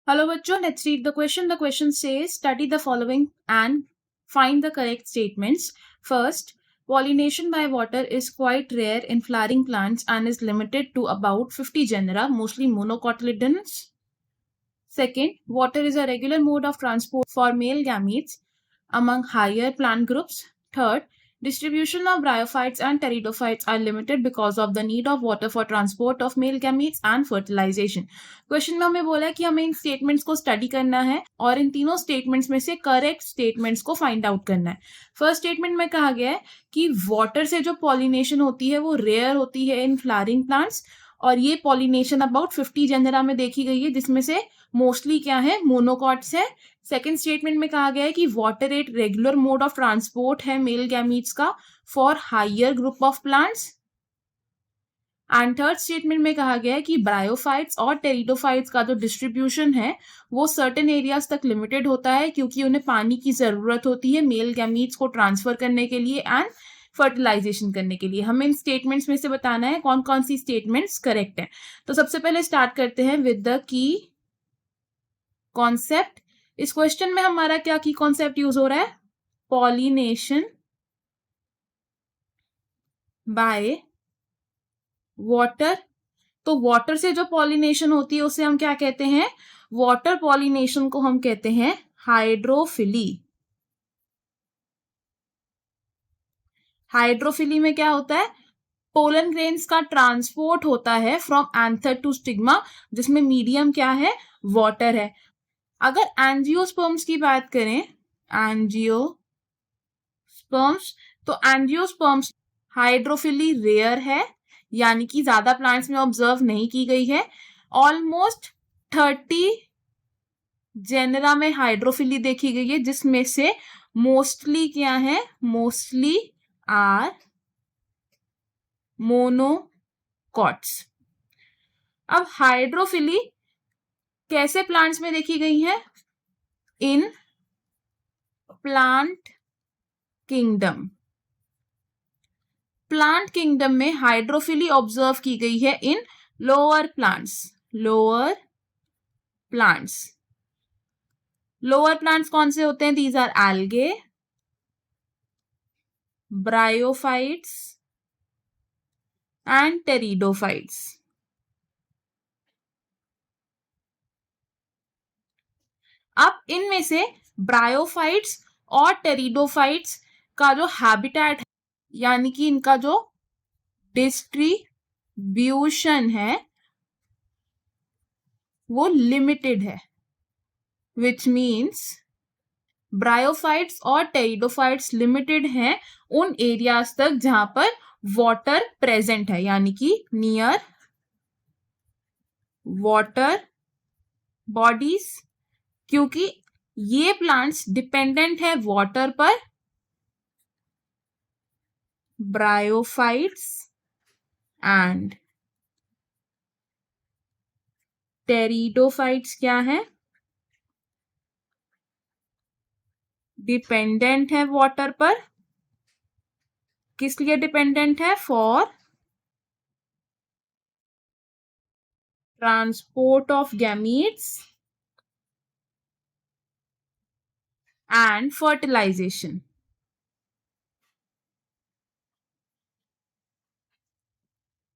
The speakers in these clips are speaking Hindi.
Hello बच्चों, let's read the question. The question says, study the following and find the correct statements. First, pollination by water is quite rare in flowering plants and is limited to about 50 genera, mostly monocotyledons. Second, water is a regular mode of transport for male gametes among higher plant groups. Third, distribution of bryophytes and pteridophytes are limited because of the need of water for transport of male gametes and fertilization. Question में हमें बोला कि हमें इन स्टेटमेंट्स को स्टडी करना है और इन तीनों स्टेटमेंट्स में से करेक्ट स्टेटमेंट्स को फाइंड आउट करना है. फर्स्ट स्टेटमेंट में कहा गया है कि वाटर से जो पॉलिनेशन होती है वो रेयर होती है इन फ्लावरिंग प्लांट्स और ये पॉलिनेशन अबाउट 50 जेनरा में देखी गई है जिसमें से मोस्टली क्या है, मोनोकॉट्स है. सेकेंड स्टेटमेंट में कहा गया है कि वाटर एक रेगुलर मोड ऑफ ट्रांसपोर्ट है मेल गैमीट्स का for higher group of plants. And third statement में कहा गया है कि ब्रायोफाइट्स और टेरिडोफाइट्स का जो डिस्ट्रीब्यूशन है वो सर्टेन एरियाज तक लिमिटेड होता है क्योंकि उन्हें पानी की जरूरत होती है मेल गैमीट्स को ट्रांसफर करने के लिए एंड फर्टिलाइजेशन करने के लिए. हमें इन स्टेटमेंट्स में से बताना है कौन कौन सी स्टेटमेंट्स करेक्ट है. तो सबसे पहले स्टार्ट करते हैं विद द की कॉन्सेप्ट. इस क्वेश्चन में हमारा क्या की कॉन्सेप्ट यूज हो रहा है? Pollination by water. तो वाटर से जो पॉलिनेशन होती है उसे हम क्या कहते हैं? वाटर पॉलिनेशन को हम कहते हैं हाइड्रोफिली. हाइड्रोफिली में क्या होता है? पोलन ग्रेन्स का ट्रांसपोर्ट होता है फ्रॉम एंथर टू स्टिग्मा जिसमें मीडियम क्या है? वाटर है. अगर एंजियोस्पर्म्स की बात करें, एंजियोस्पर्म्स, तो एंजियोस्पर्म्स हाइड्रोफिली रेयर है यानी कि ज्यादा प्लांट्स में ऑब्जर्व नहीं की गई है. ऑलमोस्ट 30 जेनरा में हाइड्रोफिली देखी गई है जिसमें से मोस्टली क्या है? Mostly are monocots. अब हाइड्रोफिली कैसे प्लांट्स में देखी गई है? In plant kingdom. Plant kingdom में हाइड्रोफिली ऑब्जर्व की गई है in lower plants. Lower plants. Lower plants कौन से होते हैं? These are algae, bryophytes and pteridophytes. अब इनमें से ब्रायोफाइट्स और टेरिडोफाइट्स का जो हैबिटेट है यानी कि इनका जो डिस्ट्रीब्यूशन है वो लिमिटेड है, विच मीन्स ब्रायोफाइट्स और टेरिडोफाइट्स लिमिटेड हैं उन एरियाज तक जहां पर वाटर प्रेजेंट है यानी कि नियर वाटर बॉडीज, क्योंकि ये प्लांट्स डिपेंडेंट है वाटर पर. ब्रायोफाइट्स एंड टेरिडोफाइट्स क्या है? डिपेंडेंट है वाटर पर. किस लिए डिपेंडेंट है? For transport of gametes and fertilization.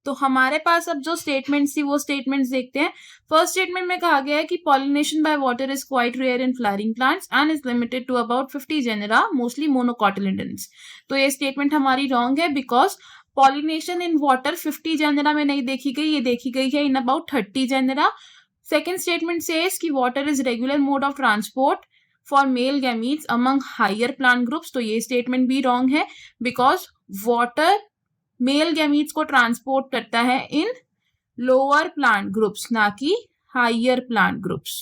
तो हमारे पास अब जो स्टेटमेंट्स थी वो स्टेटमेंट्स देखते हैं. फर्स्ट स्टेटमेंट में कहा गया है कि pollination by water is quite rare in flowering plants and is limited to about 50 genera, mostly monocotyledons. तो ये स्टेटमेंट हमारी रॉन्ग है because pollination in water 50 genera में नहीं देखी गई, ये देखी गई है in about 30 genera. Second statement says कि water is regular mode of transport for male gametes among higher plant groups. तो ये स्टेटमेंट भी रॉन्ग है बिकॉज वाटर मेल गैमीट्स को ट्रांसपोर्ट करता है इन लोअर प्लांट ग्रुप्स ना कि higher plant groups.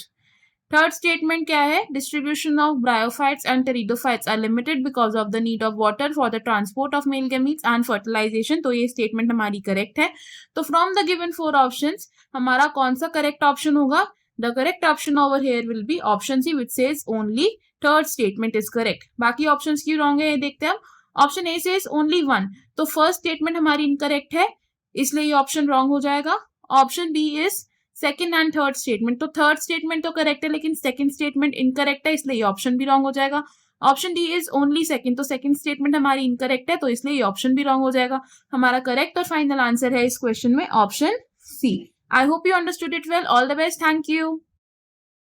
Third statement क्या है? Distribution of bryophytes and pteridophytes are limited because of the need of water for the transport of male gametes and fertilization. तो ये स्टेटमेंट हमारी करेक्ट है. तो फ्रॉम द गिवन 4 ऑप्शंस हमारा कौन सा करेक्ट ऑप्शन होगा? The correct option over here will be option C which says only third statement is correct. बाकी ऑप्शंस क्यों रॉन्ग है ये देखते हैं हम. ऑप्शन ए सेज ओनली 1, तो फर्स्ट स्टेटमेंट हमारी इनकरेक्ट है इसलिए ये ऑप्शन रॉन्ग हो जाएगा. Option B is second and third statement, तो थर्ड स्टेटमेंट तो करेक्ट है लेकिन सेकंड स्टेटमेंट इनकरेक्ट है, इसलिए ये ऑप्शन भी रॉन्ग हो जाएगा। Option D is only second, तो सेकंड स्टेटमेंट हमारी इनकरेक्ट है, तो इसलिए ये ऑप्शन भी रॉन्ग हो जाएगा। हमारा करेक्ट और फाइनल आंसर है इस क्वेश्चन में option C. I hope you understood it well. All the best. Thank you.